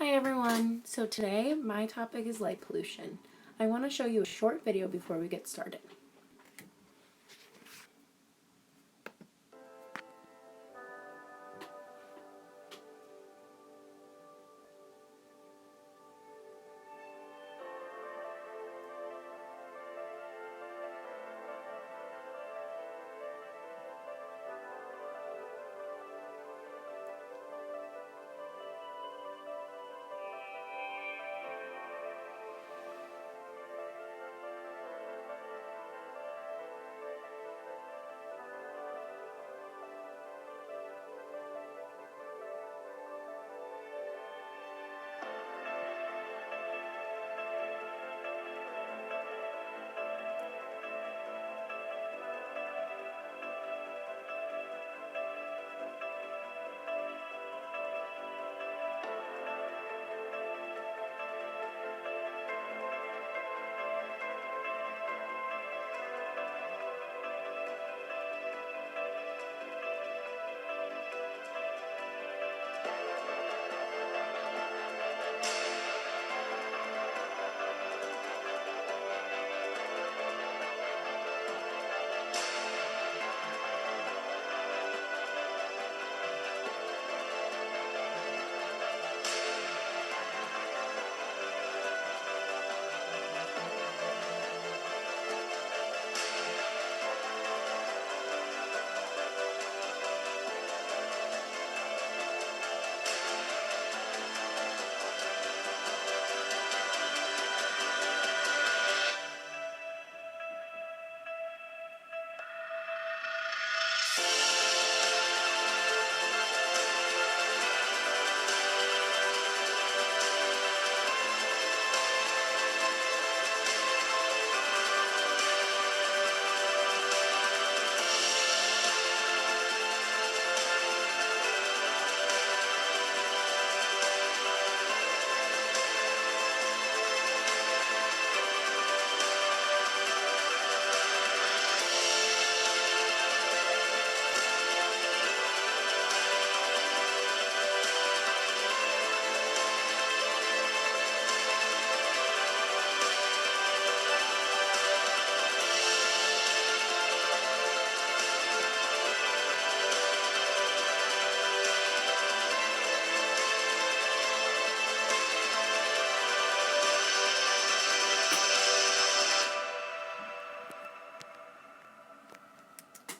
Hi everyone! So today my topic is light pollution. I want to show you a short video before we get started.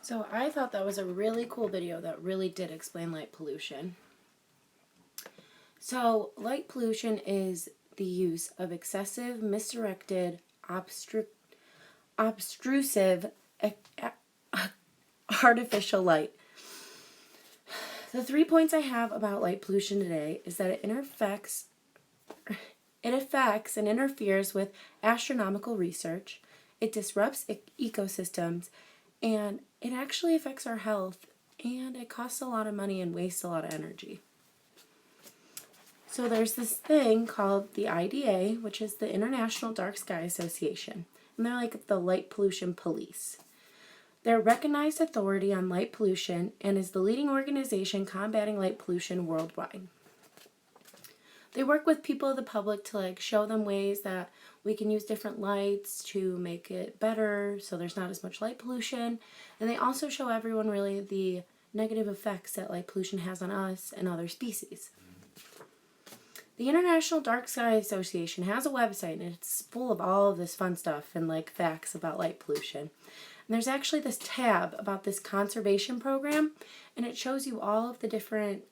So I thought that was a really cool video that really did explain light pollution. So light pollution is the use of excessive, misdirected, obtrusive, artificial light. The 3 points I have about light pollution today is that it affects and interferes with astronomical research, it disrupts ecosystems, and it actually affects our health, and it costs a lot of money and wastes a lot of energy. So there's this thing called the IDA, which is the International Dark Sky Association, and they're like the light pollution police. They're a recognized authority on light pollution and is the leading organization combating light pollution worldwide. They work with people of the public to show them ways that we can use different lights to make it better so there's not as much light pollution. And they also show everyone really the negative effects that light pollution has on us and other species. The International Dark Sky Association has a website and it's full of all of this fun stuff and facts about light pollution. And there's actually this tab about this conservation program, and it shows you all of the different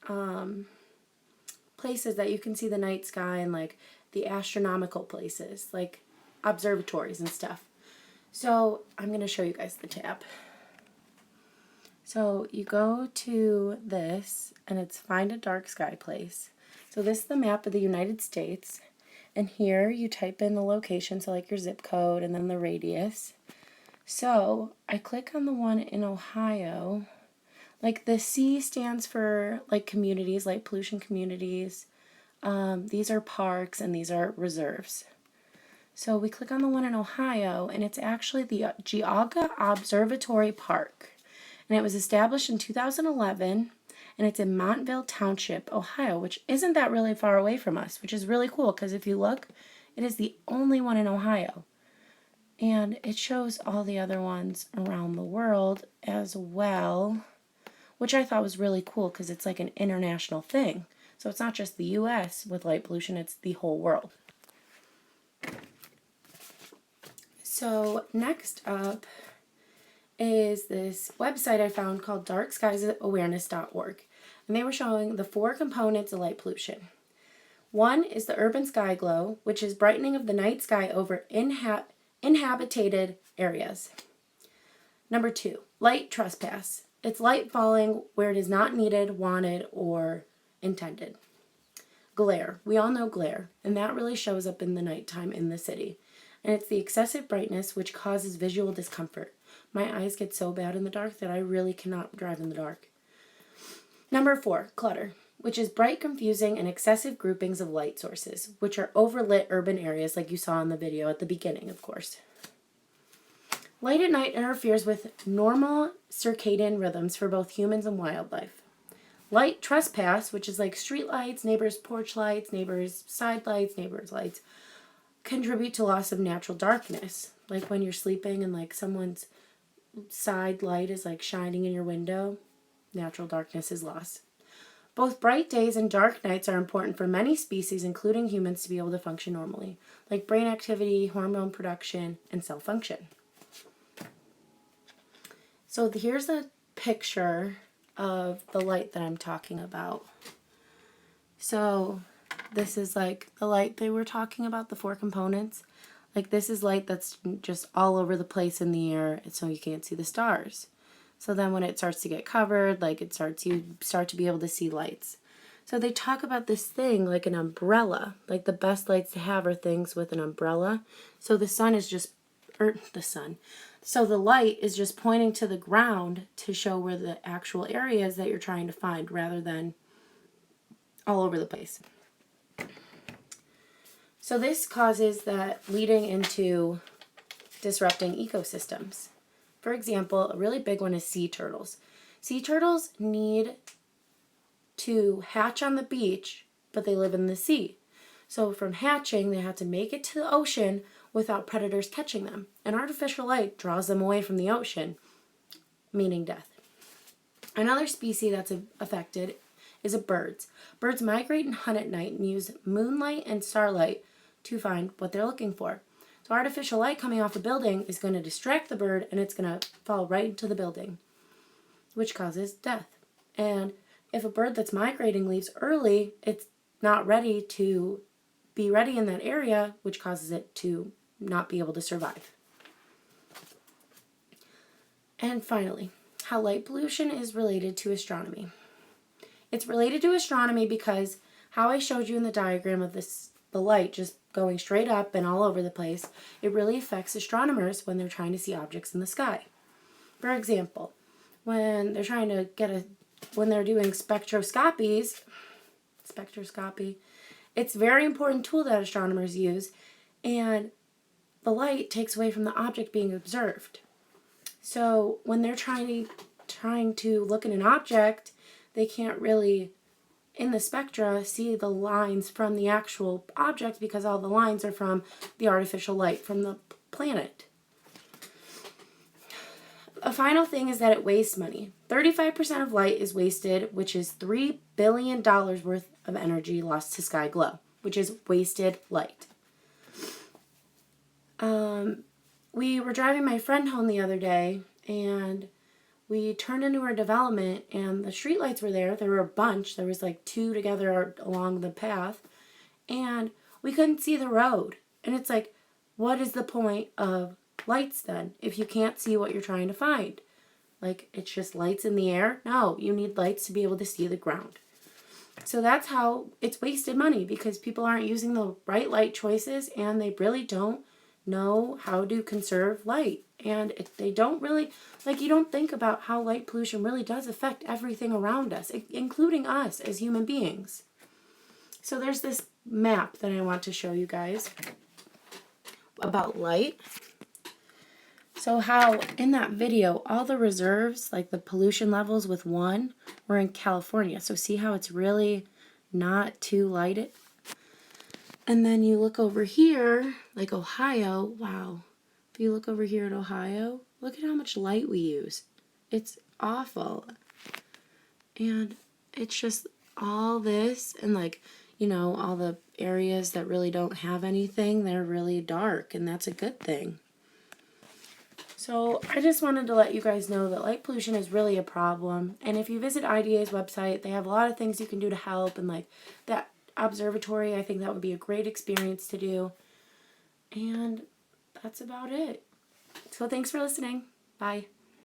places that you can see the night sky and the astronomical places, like observatories and stuff. So I'm going to show you guys the tab. So you go to this, and it's Find a Dark Sky Place. So this is the map of the United States, and here you type in the location, so your zip code and then the radius. So I click on the one in Ohio. The C stands for communities, light pollution communities. These are parks and these are reserves. So we click on the one in Ohio, and it's actually the Geauga Observatory Park. And it was established in 2011, and it's in Montville Township, Ohio, which isn't that really far away from us, which is really cool because if you look, it is the only one in Ohio. And it shows all the other ones around the world as well, which I thought was really cool because it's like an international thing. So it's not just the US with light pollution, it's the whole world. So next up is this website I found called darkskiesawareness.org. And they were showing the 4 components of light pollution. One is the urban sky glow, which is brightening of the night sky over inhabited areas. Number 2, light trespass. It's light falling where it is not needed, wanted, or intended. Glare. We all know glare, and that really shows up in the nighttime in the city. And it's the excessive brightness which causes visual discomfort. My eyes get so bad in the dark that I really cannot drive in the dark. Number 4, clutter, which is bright, confusing, and excessive groupings of light sources, which are overlit urban areas like you saw in the video at the beginning, of course. Light at night interferes with normal circadian rhythms for both humans and wildlife. Light trespass, which is like street lights, neighbors' porch lights, neighbors' side lights, neighbors' lights, contribute to loss of natural darkness. Like when you're sleeping and like someone's side light is like shining in your window, natural darkness is lost. Both bright days and dark nights are important for many species, including humans, to be able to function normally, like brain activity, hormone production, and cell function. So here's a picture of the light that I'm talking about. So this is like the light they were talking about, the 4 components. Like this is light that's just all over the place in the air, so you can't see the stars. So then when it starts to get covered, like you start to be able to see lights. So they talk about this thing like an umbrella. Like the best lights to have are things with an umbrella. So the sun is just, So the light is just pointing to the ground to show where the actual area is that you're trying to find rather than all over the place. So this causes that leading into disrupting ecosystems. For example, a really big one is sea turtles. Sea turtles need to hatch on the beach, but they live in the sea. So from hatching, they have to make it to the ocean without predators catching them. And artificial light draws them away from the ocean, meaning death. Another species that's affected is birds. Birds migrate and hunt at night and use moonlight and starlight to find what they're looking for. So artificial light coming off a building is going to distract the bird and it's going to fall right into the building, which causes death. And if a bird that's migrating leaves early, it's not ready to be ready in that area, which causes it to not be able to survive. And finally, how light pollution is related to astronomy. It's related to astronomy because how I showed you in the diagram of the light just going straight up and all over the place, it really affects astronomers when they're trying to see objects in the sky. For example, when they're trying to when they're doing spectroscopy, it's a very important tool that astronomers use, and the light takes away from the object being observed. So when they're trying to look at an object, they can't really, in the spectra, see the lines from the actual object because all the lines are from the artificial light from the planet. A final thing is that it wastes money. 35% of light is wasted, which is $3 billion worth of energy lost to sky glow, which is wasted light. We were driving my friend home the other day, and we turned into our development, and the streetlights were there. There were a bunch. There was like 2 together along the path, and we couldn't see the road. And it's like, what is the point of lights then if you can't see what you're trying to find? Like, it's just lights in the air? No, you need lights to be able to see the ground. So that's how it's wasted money, because people aren't using the right light choices, and they really don't know how to conserve light. And they don't really, you don't think about how light pollution really does affect everything around us, including us as human beings. So there's this map that I want to show you guys about light. So how in that video, all the reserves, like the pollution levels with 1, were in California. So see how it's really not too lighted? And then you look over here, like Ohio, wow. If you look over here at Ohio, look at how much light we use. It's awful. And it's just all this, and like, you know, all the areas that really don't have anything, they're really dark, and that's a good thing. So I just wanted to let you guys know that light pollution is really a problem. And if you visit IDA's website, they have a lot of things you can do to help. And like that observatory, I think that would be a great experience to do. And that's about it. So thanks for listening. Bye.